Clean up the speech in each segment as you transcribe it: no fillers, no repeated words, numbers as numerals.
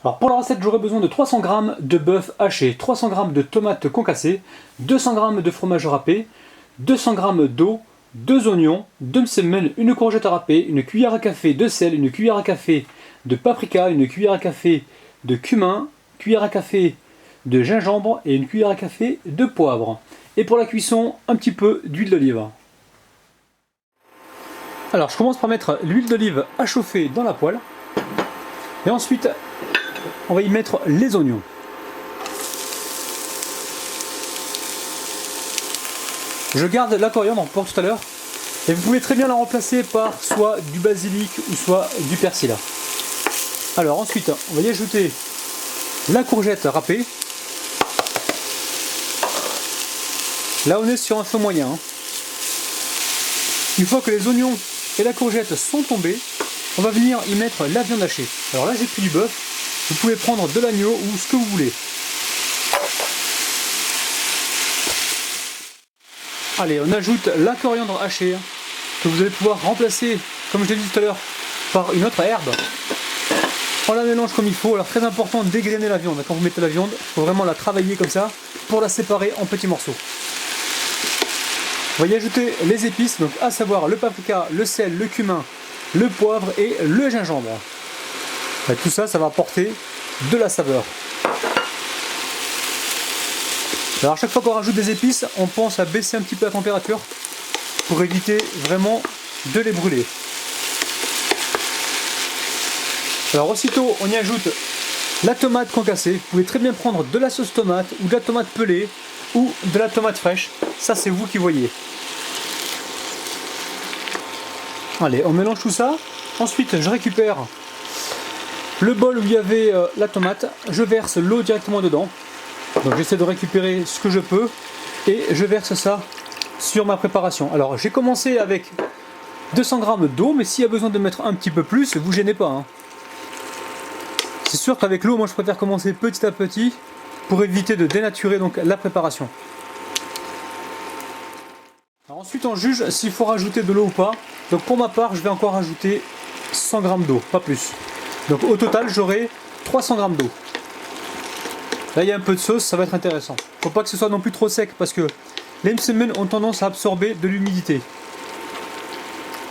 Alors pour la recette, j'aurai besoin de 300 g de bœuf haché, 300 g de tomates concassées, 200 g de fromage râpé, 200 g d'eau, 2 oignons, 2 msemen, une courgette râpée, une cuillère à café de sel, une cuillère à café de paprika, une cuillère à café de cumin, cuillère à café de gingembre et une cuillère à café de poivre. Et pour la cuisson, un petit peu d'huile d'olive. Alors je commence par mettre l'huile d'olive à chauffer dans la poêle. Et ensuite, on va y mettre les oignons. Je garde la coriandre pour tout à l'heure. Et vous pouvez très bien la remplacer par soit du basilic ou soit du persil. Alors ensuite, on va y ajouter la courgette râpée. Là on est sur un feu moyen. Une fois que les oignons et la courgette sont tombés, on va venir y mettre la viande hachée. Alors là j'ai pris du bœuf, vous pouvez prendre de l'agneau ou ce que vous voulez. Allez, on ajoute la coriandre hachée, que vous allez pouvoir remplacer, comme je l'ai dit tout à l'heure, par une autre herbe. On la mélange comme il faut. Alors très important, dégrainer la viande. Quand vous mettez la viande, il faut vraiment la travailler comme ça, pour la séparer en petits morceaux. On va y ajouter les épices, donc à savoir le paprika, le sel, le cumin, le poivre et le gingembre. Et tout ça, ça va apporter de la saveur. Alors à chaque fois qu'on rajoute des épices, on pense à baisser un petit peu la température pour éviter vraiment de les brûler. Alors aussitôt, on y ajoute la tomate concassée. Vous pouvez très bien prendre de la sauce tomate ou de la tomate pelée ou de la tomate fraîche. Ça, c'est vous qui voyez. Allez, on mélange tout ça. Ensuite, je récupère le bol où il y avait la tomate. Je verse l'eau directement dedans. Donc j'essaie de récupérer ce que je peux et je verse ça sur ma préparation. Alors j'ai commencé avec 200 g d'eau, mais s'il y a besoin de mettre un petit peu plus, vous gênez pas, hein. C'est sûr qu'avec l'eau, moi je préfère commencer petit à petit pour éviter de dénaturer donc la préparation. Alors ensuite on juge s'il faut rajouter de l'eau ou pas. Donc pour ma part, je vais encore rajouter 100 g d'eau, pas plus. Donc au total, j'aurai 300 g d'eau. Là il y a un peu de sauce, ça va être intéressant. Faut pas que ce soit non plus trop sec parce que les msemen ont tendance à absorber de l'humidité.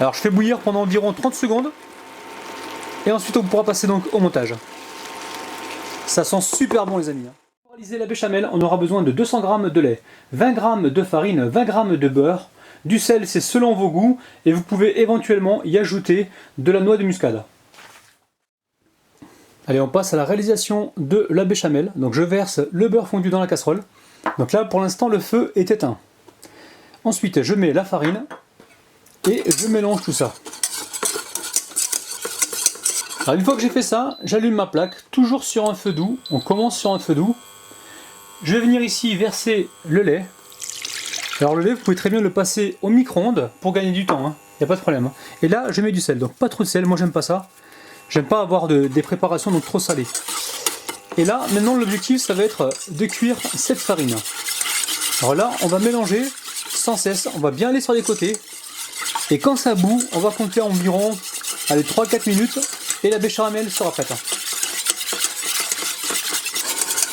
Alors je fais bouillir pendant environ 30 secondes et ensuite on pourra passer donc au montage. Ça sent super bon les amis. Pour réaliser la béchamel, on aura besoin de 200 g de lait, 20 g de farine, 20 g de beurre, du sel c'est selon vos goûts et vous pouvez éventuellement y ajouter de la noix de muscade. Allez, on passe à la réalisation de la béchamel. Donc je verse le beurre fondu dans la casserole. Donc là pour l'instant le feu est éteint. Ensuite je mets la farine et je mélange tout ça. Alors une fois que j'ai fait ça, j'allume ma plaque, toujours sur un feu doux. On commence sur un feu doux. Je vais venir ici verser le lait. Alors le lait, vous pouvez très bien le passer au micro-ondes pour gagner du temps, hein. Il n'y a pas de problème. Et là je mets du sel, donc pas trop de sel, moi j'aime pas ça. J'aime pas avoir des préparations donc trop salées. Et là, maintenant l'objectif ça va être de cuire cette farine. Alors là, on va mélanger sans cesse, on va bien aller sur les côtés. Et quand ça bout, on va compter environ 3-4 minutes et la béchamel sera prête.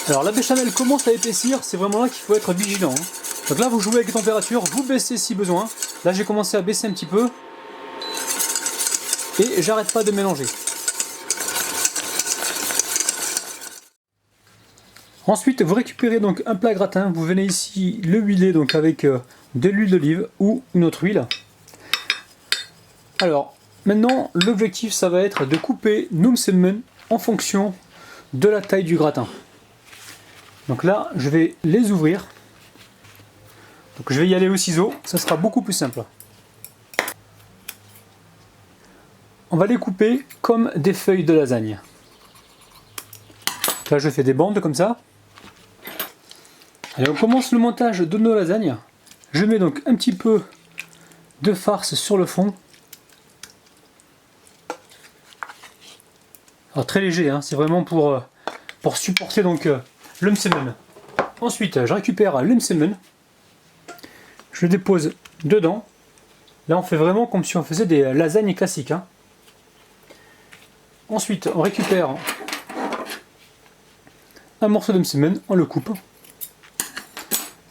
Alors la béchamel commence à épaissir, c'est vraiment là qu'il faut être vigilant, hein. Donc là vous jouez avec les températures, vous baissez si besoin. Là j'ai commencé à baisser un petit peu. Et j'arrête pas de mélanger. Ensuite, vous récupérez donc un plat gratin, vous venez ici le huiler donc avec de l'huile d'olive ou une autre huile. Alors, maintenant, l'objectif ça va être de couper nos msemen en fonction de la taille du gratin. Donc là, je vais les ouvrir. Donc je vais y aller au ciseau, ça sera beaucoup plus simple. On va les couper comme des feuilles de lasagne. Là, je fais des bandes comme ça. Allez, on commence le montage de nos lasagnes. Je mets donc un petit peu de farce sur le fond. Alors très léger, hein, c'est vraiment pour supporter donc le msemen. Ensuite, je récupère le msemen. Je le dépose dedans. Là, on fait vraiment comme si on faisait des lasagnes classiques, hein. Ensuite, on récupère un morceau de msemen, on le coupe.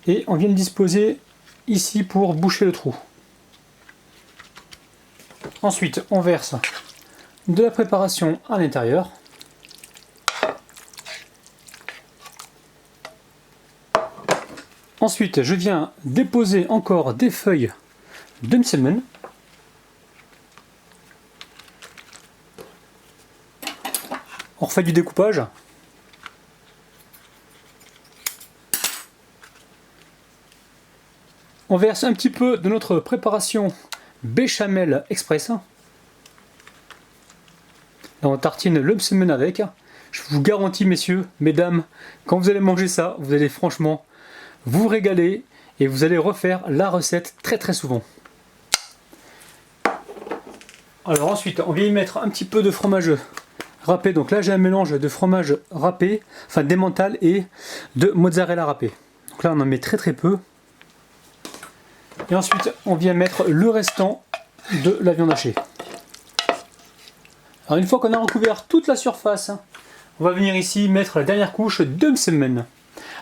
Et on vient le disposer ici pour boucher le trou. Ensuite, on verse de la préparation à l'intérieur. Ensuite, je viens déposer encore des feuilles de msemen. On refait du découpage. On verse un petit peu de notre préparation béchamel express. Là, on tartine le msemen avec. Je vous garantis, messieurs, mesdames, quand vous allez manger ça, vous allez franchement vous régaler et vous allez refaire la recette très très souvent. Alors ensuite, on vient y mettre un petit peu de fromage râpé. Donc là, j'ai un mélange de fromage râpé, enfin d'emmental et de mozzarella râpé. Donc là, on en met très très peu. Et ensuite, on vient mettre le restant de la viande hachée. Alors une fois qu'on a recouvert toute la surface, on va venir ici mettre la dernière couche de msemen.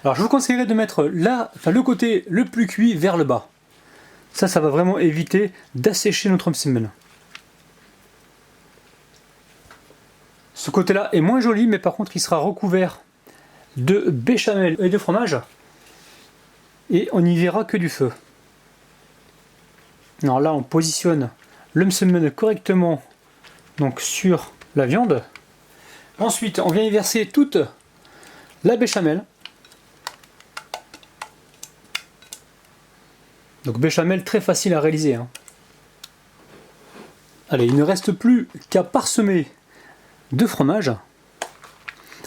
Alors je vous conseillerais de mettre le côté le plus cuit vers le bas. Ça va vraiment éviter d'assécher notre msemen. Ce côté-là est moins joli, mais par contre il sera recouvert de béchamel et de fromage. Et on n'y verra que du feu. Alors là, on positionne le msemen correctement donc sur la viande. Ensuite, on vient y verser toute la béchamel. Donc béchamel très facile à réaliser. Allez, il ne reste plus qu'à parsemer de fromage.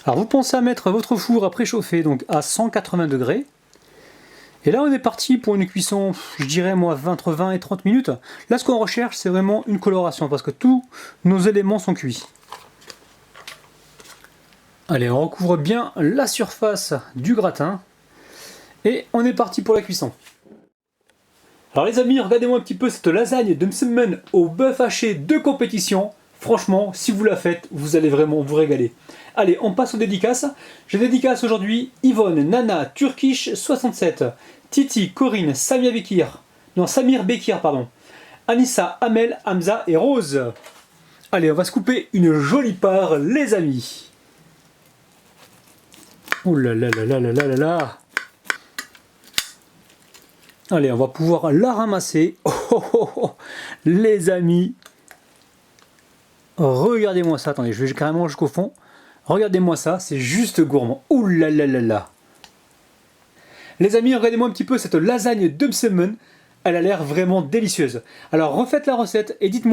Alors vous pensez à mettre votre four à préchauffer donc à 180 degrés. Et là on est parti pour une cuisson, je dirais moi entre 20 et 30 minutes. Là ce qu'on recherche c'est vraiment une coloration parce que tous nos éléments sont cuits. Allez, on recouvre bien la surface du gratin et on est parti pour la cuisson. Alors les amis, regardez-moi un petit peu cette lasagne de msemen au bœuf haché de compétition. Franchement, si vous la faites, vous allez vraiment vous régaler. Allez, on passe aux dédicaces. Je dédicace aujourd'hui Yvonne, Nana, Turkish 67, Titi, Corinne, Samir Bekir, Anissa, Amel, Hamza et Rose. Allez, on va se couper une jolie part, les amis. Ouh là là là là là là là là. Allez, on va pouvoir la ramasser. Oh, oh, oh, oh. Les amis, regardez-moi ça. Attendez, je vais carrément jusqu'au fond. Regardez-moi ça, c'est juste gourmand. Ouh là là là là. Les amis, regardez-moi un petit peu cette lasagne de msemen. Elle a l'air vraiment délicieuse. Alors refaites la recette et dites-moi